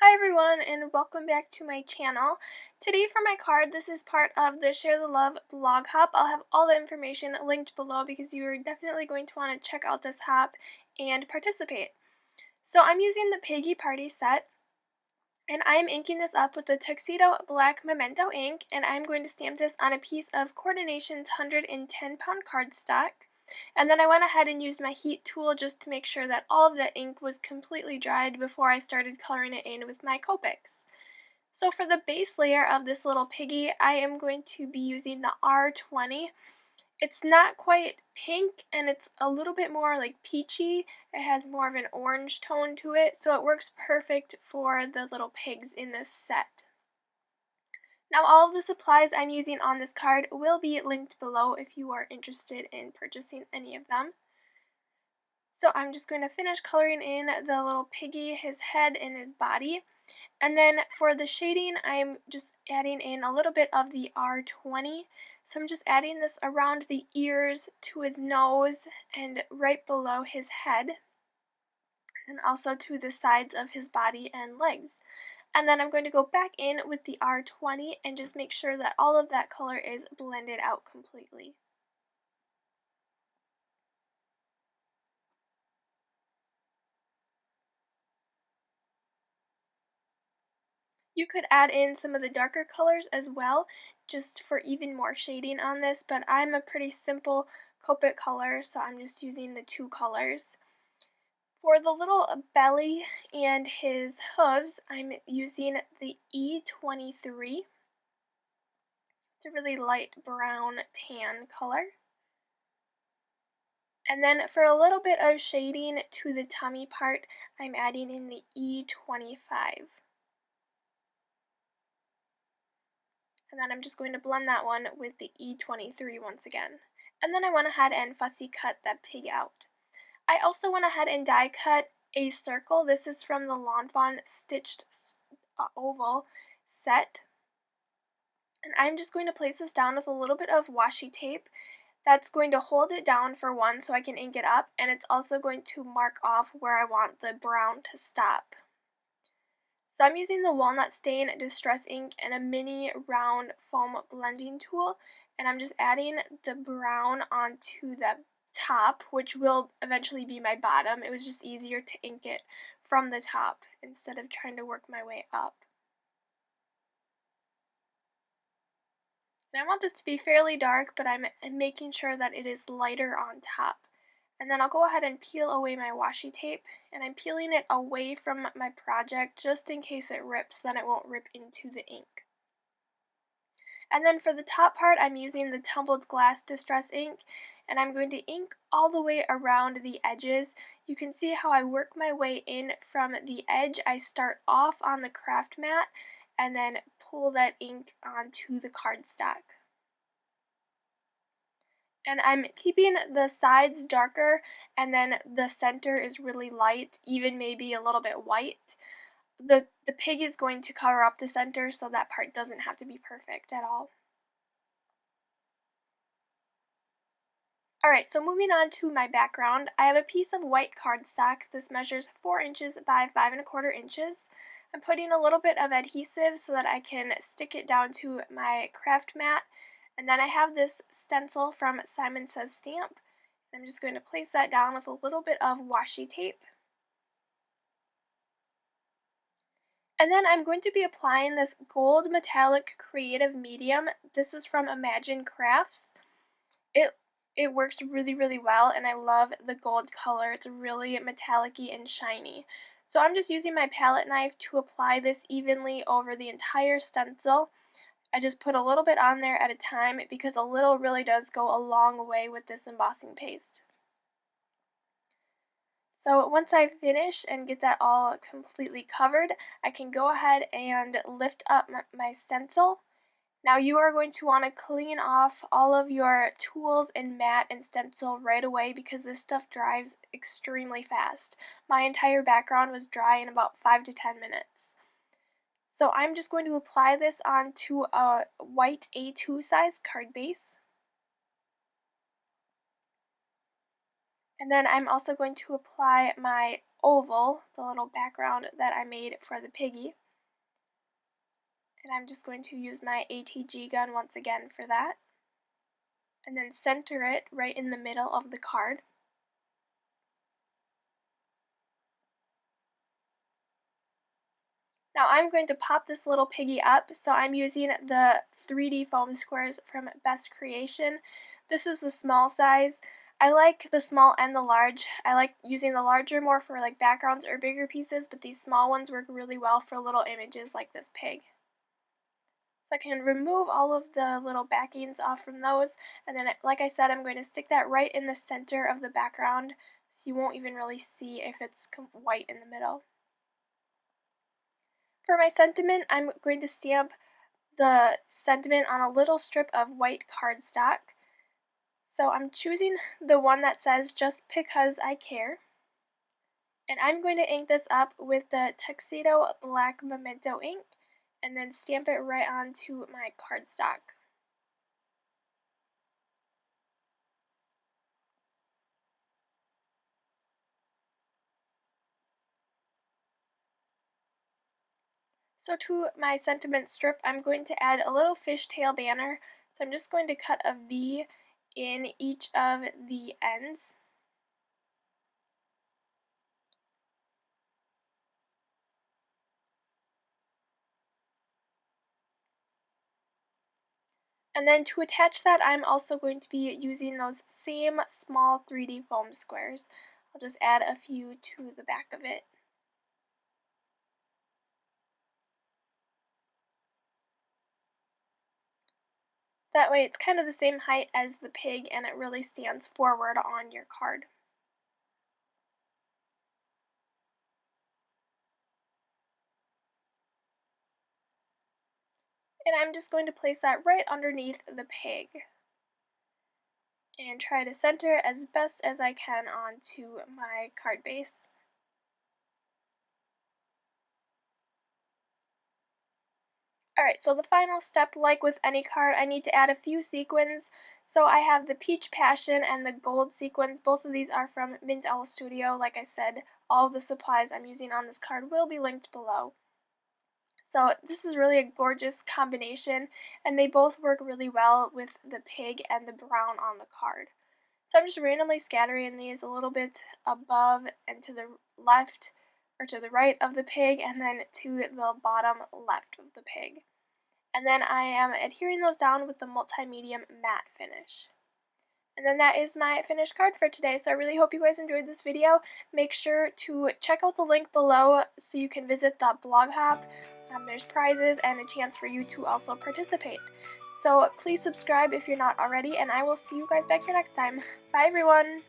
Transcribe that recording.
Hi everyone and welcome back to my channel. Today for my card, this is part of the Share the Love blog hop. I'll have all the information linked below because you're definitely going to want to check out this hop and participate. So I'm using the Piggy Party set and I'm inking this up with the Tuxedo Black Memento ink, and I'm going to stamp this on a piece of Coordination's 110-pound cardstock. And then I went ahead and used my heat tool just to make sure that all of the ink was completely dried before I started coloring it in with my Copics. So for the base layer of this little piggy, I am going to be using the R20. It's not quite pink and it's a little bit more like peachy. It has more of an orange tone to it, so it works perfect for the little pigs in this set. Now all of the supplies I'm using on this card will be linked below if you are interested in purchasing any of them. So I'm just going to finish coloring in the little piggy, his head and his body. And then for the shading, I'm just adding in a little bit of the R20. So I'm just adding this around the ears, to his nose, and right below his head, and also to the sides of his body and legs. And then I'm going to go back in with the R20 and just make sure that all of that color is blended out completely. You could add in some of the darker colors as well, just for even more shading on this, but I'm a pretty simple Copic color, so I'm just using the two colors. For the little belly and his hooves, I'm using the E23. It's a really light brown tan color. And then for a little bit of shading to the tummy part, I'm adding in the E25. And then I'm just going to blend that one with the E23 once again. And then I went ahead and fussy cut that pig out. I also went ahead and die cut a circle. This is from the Lawn Fawn Stitched Oval set. And I'm just going to place this down with a little bit of washi tape. That's going to hold it down for one so I can ink it up, and it's also going to mark off where I want the brown to stop. So I'm using the Walnut Stain Distress ink and a mini round foam blending tool, and I'm just adding the brown onto the top, which will eventually be my bottom. It was just easier to ink it from the top instead of trying to work my way up. And I want this to be fairly dark, but I'm making sure that it is lighter on top. And then I'll go ahead and peel away my washi tape, and I'm peeling it away from my project just in case it rips, then it won't rip into the ink. And then for the top part, I'm using the Tumbled Glass Distress ink, and I'm going to ink all the way around the edges. You can see how I work my way in from the edge. I start off on the craft mat and then pull that ink onto the cardstock. And I'm keeping the sides darker, and then the center is really light, even maybe a little bit white. The pig is going to cover up the center, so that part doesn't have to be perfect at all. Alright, so moving on to my background, I have a piece of white cardstock. This measures 4 inches by 5 1/4 inches. I'm putting a little bit of adhesive so that I can stick it down to my craft mat. And then I have this stencil from Simon Says Stamp. I'm just going to place that down with a little bit of washi tape. And then I'm going to be applying this gold metallic creative medium. This is from Imagine Crafts. It works really well, and I love the gold color. It's really metallic-y and shiny. So I'm just using my palette knife to apply this evenly over the entire stencil. I just put a little bit on there at a time because a little really does go a long way with this embossing paste. So once I finish and get that all completely covered, I can go ahead and lift up my stencil. Now you are going to want to clean off all of your tools and mat and stencil right away because this stuff dries extremely fast. My entire background was dry in about 5 to 10 minutes. So I'm just going to apply this onto a white A2 size card base. And then I'm also going to apply my oval, the little background that I made for the piggy. And I'm just going to use my ATG gun once again for that. And then center it right in the middle of the card. Now I'm going to pop this little piggy up, so I'm using the 3D foam squares from Best Creation. This is the small size. I like the small and the large. I like using the larger more for like backgrounds or bigger pieces, but these small ones work really well for little images like this pig. So I can remove all of the little backings off from those, and then like I said, I'm going to stick that right in the center of the background, so you won't even really see if it's white in the middle. For my sentiment, I'm going to stamp the sentiment on a little strip of white cardstock. So I'm choosing the one that says "Just Because I Care." And I'm going to ink this up with the Tuxedo Black Memento ink and then stamp it right onto my cardstock. So to my sentiment strip, I'm going to add a little fishtail banner. So I'm just going to cut a V in each of the ends. And then to attach that, I'm also going to be using those same small 3D foam squares. I'll just add a few to the back of it. That way it's kind of the same height as the pig and it really stands forward on your card. And I'm just going to place that right underneath the pig and try to center as best as I can onto my card base. Alright, so the final step, like with any card, I need to add a few sequins. So I have the Peach Passion and the Gold sequins. Both of these are from Mint Owl Studio. Like I said, all of the supplies I'm using on this card will be linked below. So this is really a gorgeous combination, and they both work really well with the pig and the brown on the card. So I'm just randomly scattering these a little bit above and to the left or to the right of the pig, and then to the bottom left of the pig. And then I am adhering those down with the multi-medium matte finish. And then that is my finished card for today. So I really hope you guys enjoyed this video. Make sure to check out the link below so you can visit the blog hop. There's prizes and a chance for you to also participate. So please subscribe if you're not already, and I will see you guys back here next time. Bye everyone!